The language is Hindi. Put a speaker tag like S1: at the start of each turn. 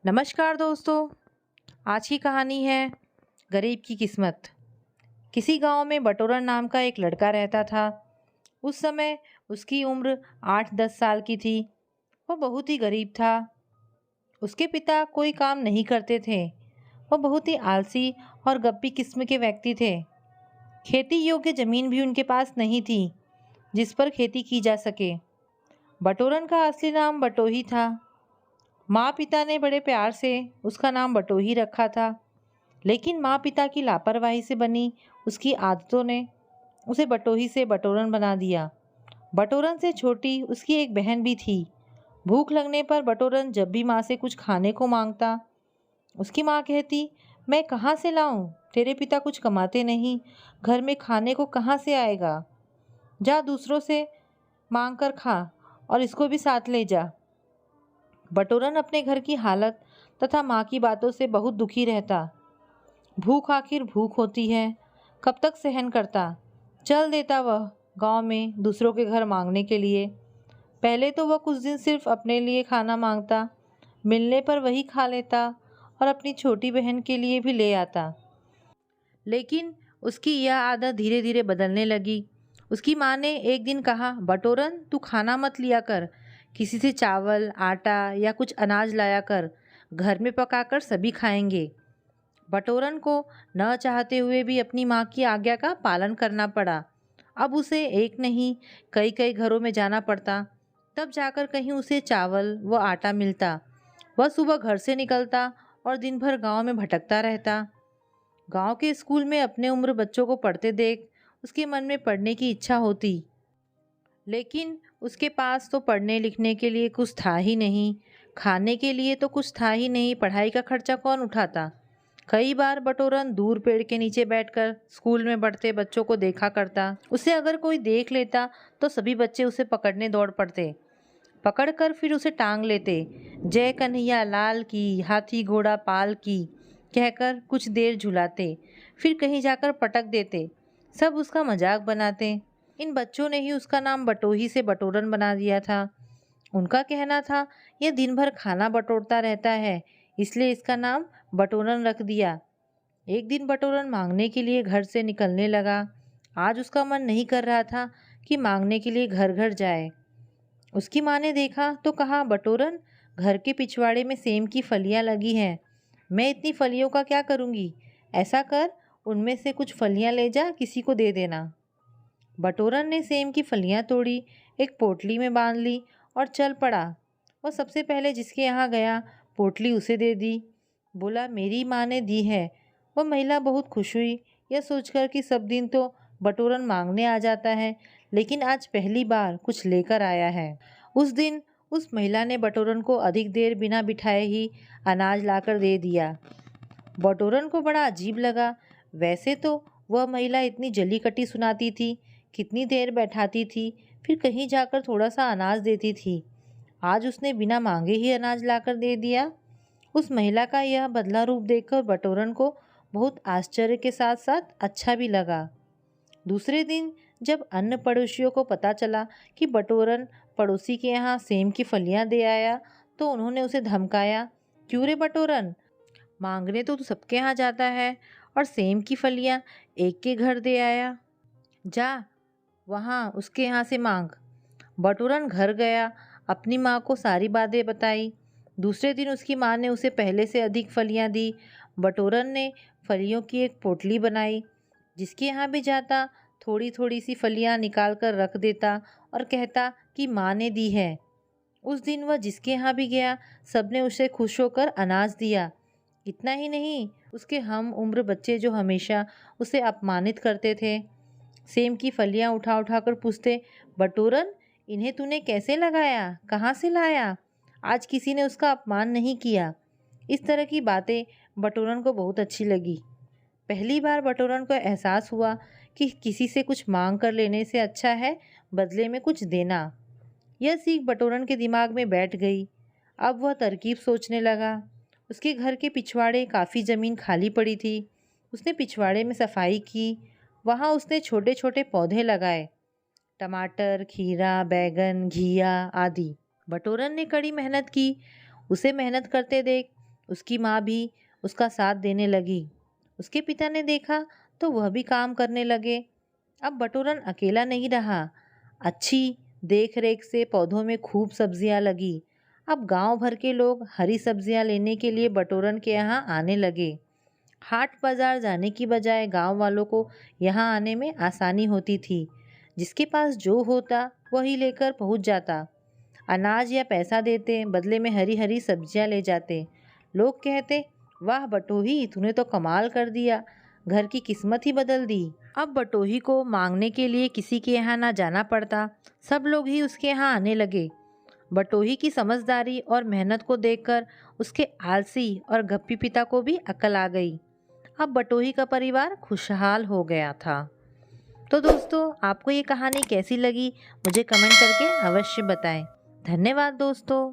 S1: नमस्कार दोस्तों। आज की कहानी है गरीब की किस्मत। किसी गांव में बटोरन नाम का एक लड़का रहता था। उस समय उसकी उम्र 8-10 साल की थी। वो बहुत ही गरीब था। उसके पिता कोई काम नहीं करते थे। वो बहुत ही आलसी और गप्पी किस्म के व्यक्ति थे। खेती योग्य जमीन भी उनके पास नहीं थी जिस पर खेती की जा सके। बटोरन का असली नाम बटोही था। माँ पिता ने बड़े प्यार से उसका नाम बटोही रखा था, लेकिन माँ पिता की लापरवाही से बनी उसकी आदतों ने उसे बटोही से बटोरन बना दिया। बटोरन से छोटी उसकी एक बहन भी थी। भूख लगने पर बटोरन जब भी माँ से कुछ खाने को मांगता, उसकी माँ कहती, मैं कहाँ से लाऊं? तेरे पिता कुछ कमाते नहीं, घर में खाने को कहाँ से आएगा? जा दूसरों से मांग कर खा और इसको भी साथ ले जा। बटोरन अपने घर की हालत तथा माँ की बातों से बहुत दुखी रहता। भूख आखिर भूख होती है, कब तक सहन करता। चल देता वह गांव में दूसरों के घर मांगने के लिए। पहले तो वह कुछ दिन सिर्फ अपने लिए खाना मांगता, मिलने पर वही खा लेता और अपनी छोटी बहन के लिए भी ले आता। लेकिन उसकी यह आदत धीरे धीरे बदलने लगी। उसकी माँ ने एक दिन कहा, बटोरन तू खाना मत लिया कर, किसी से चावल आटा या कुछ अनाज लाया कर, घर में पकाकर सभी खाएंगे। बटोरन को न चाहते हुए भी अपनी माँ की आज्ञा का पालन करना पड़ा। अब उसे एक नहीं कई कई घरों में जाना पड़ता, तब जाकर कहीं उसे चावल व आटा मिलता। वह सुबह घर से निकलता और दिन भर गांव में भटकता रहता। गांव के स्कूल में अपने उम्र बच्चों को पढ़ते देख उसके मन में पढ़ने की इच्छा होती, लेकिन उसके पास तो पढ़ने लिखने के लिए कुछ था ही नहीं, खाने के लिए तो कुछ था ही नहीं। पढ़ाई का खर्चा कौन उठाता? कई बार बटोरन दूर पेड़ के नीचे बैठकर स्कूल में पढ़ते बच्चों को देखा करता। उसे अगर कोई देख लेता तो सभी बच्चे उसे पकड़ने दौड़ पड़ते। पकड़कर फिर उसे टांग लेते। जय कन्हैया लाल की, हाथी घोड़ा पाल की कहकर कुछ देर झुलाते, फिर कहीं जाकर पटक देते। सब उसका मजाक बनाते। इन बच्चों ने ही उसका नाम बटोही से बटोरन बना दिया था। उनका कहना था, यह दिन भर खाना बटोरता रहता है, इसलिए इसका नाम बटोरन रख दिया। एक दिन बटोरन मांगने के लिए घर से निकलने लगा। आज उसका मन नहीं कर रहा था कि मांगने के लिए घर घर जाए। उसकी माँ ने देखा तो कहा, बटोरन घर के पिछवाड़े में सेम की फलियां लगी हैं, मैं इतनी फलियों का क्या करूँगी? ऐसा कर, उनमें से कुछ फलियां ले जा, किसी को दे देना। बटोरन ने सेम की फलियां तोड़ी, एक पोटली में बांध ली और चल पड़ा। वह सबसे पहले जिसके यहाँ गया, पोटली उसे दे दी। बोला, मेरी माँ ने दी है। वह महिला बहुत खुश हुई, यह सोचकर कि सब दिन तो बटोरन मांगने आ जाता है, लेकिन आज पहली बार कुछ लेकर आया है। उस दिन उस महिला ने बटोरन को अधिक देर बिना बिठाए ही अनाज लाकर दे दिया। बटोरन को बड़ा अजीब लगा। वैसे तो वह महिला इतनी जली कटी सुनाती थी, कितनी देर बैठाती थी, फिर कहीं जाकर थोड़ा सा अनाज देती थी। आज उसने बिना मांगे ही अनाज लाकर दे दिया। उस महिला का यह बदला रूप देखकर बटोरन को बहुत आश्चर्य के साथ साथ अच्छा भी लगा। दूसरे दिन जब अन्य पड़ोसियों को पता चला कि बटोरन पड़ोसी के यहाँ सेम की फलियां दे आया, तो उन्होंने उसे धमकाया, क्यों रे बटोरन, मांगने तो तू सबके यहाँ जाता है और सेम की फलियां एक के घर दे आया, जा वहाँ उसके यहाँ से मांग। बटोरन घर गया, अपनी माँ को सारी बातें बताई। दूसरे दिन उसकी माँ ने उसे पहले से अधिक फलियां दी। बटोरन ने फलियों की एक पोटली बनाई, जिसके यहाँ भी जाता थोड़ी थोड़ी सी फलियां निकाल कर रख देता और कहता कि माँ ने दी है। उस दिन वह जिसके यहाँ भी गया, सबने उसे खुश होकर अनाज दिया। इतना ही नहीं, उसके हम उम्र बच्चे जो हमेशा उसे अपमानित करते थे, सेम की फलियां उठा उठा कर पूछते, बटोरन इन्हें तूने कैसे लगाया, कहाँ से लाया? आज किसी ने उसका अपमान नहीं किया। इस तरह की बातें बटोरन को बहुत अच्छी लगी। पहली बार बटोरन को एहसास हुआ कि किसी से कुछ मांग कर लेने से अच्छा है बदले में कुछ देना। यह सीख बटोरन के दिमाग में बैठ गई। अब वह तरकीब सोचने लगा। उसके घर के पिछवाड़े काफ़ी ज़मीन खाली पड़ी थी। उसने पिछवाड़े में सफाई की। वहाँ उसने छोटे छोटे पौधे लगाए, टमाटर, खीरा, बैगन, घिया आदि। बटोरन ने कड़ी मेहनत की। उसे मेहनत करते देख उसकी माँ भी उसका साथ देने लगी। उसके पिता ने देखा तो वह भी काम करने लगे। अब बटोरन अकेला नहीं रहा। अच्छी देख रेख से पौधों में खूब सब्जियां लगी। अब गांव भर के लोग हरी सब्जियां लेने के लिए बटोरन के यहाँ आने लगे। हाट बाजार जाने की बजाय गांव वालों को यहाँ आने में आसानी होती थी। जिसके पास जो होता वही लेकर पहुंच जाता। अनाज या पैसा देते, बदले में हरी हरी सब्जियां ले जाते। लोग कहते, वाह बटोही, तूने तो कमाल कर दिया, घर की किस्मत ही बदल दी। अब बटोही को मांगने के लिए किसी के यहाँ ना जाना पड़ता, सब लोग ही उसके यहाँ आने लगे। बटोही की समझदारी और मेहनत को देखकर उसके आलसी और गप्पी पिता को भी अकल आ गई। अब बटोही का परिवार खुशहाल हो गया था। तो दोस्तों, आपको ये कहानी कैसी लगी मुझे कमेंट करके अवश्य बताएं। धन्यवाद दोस्तों।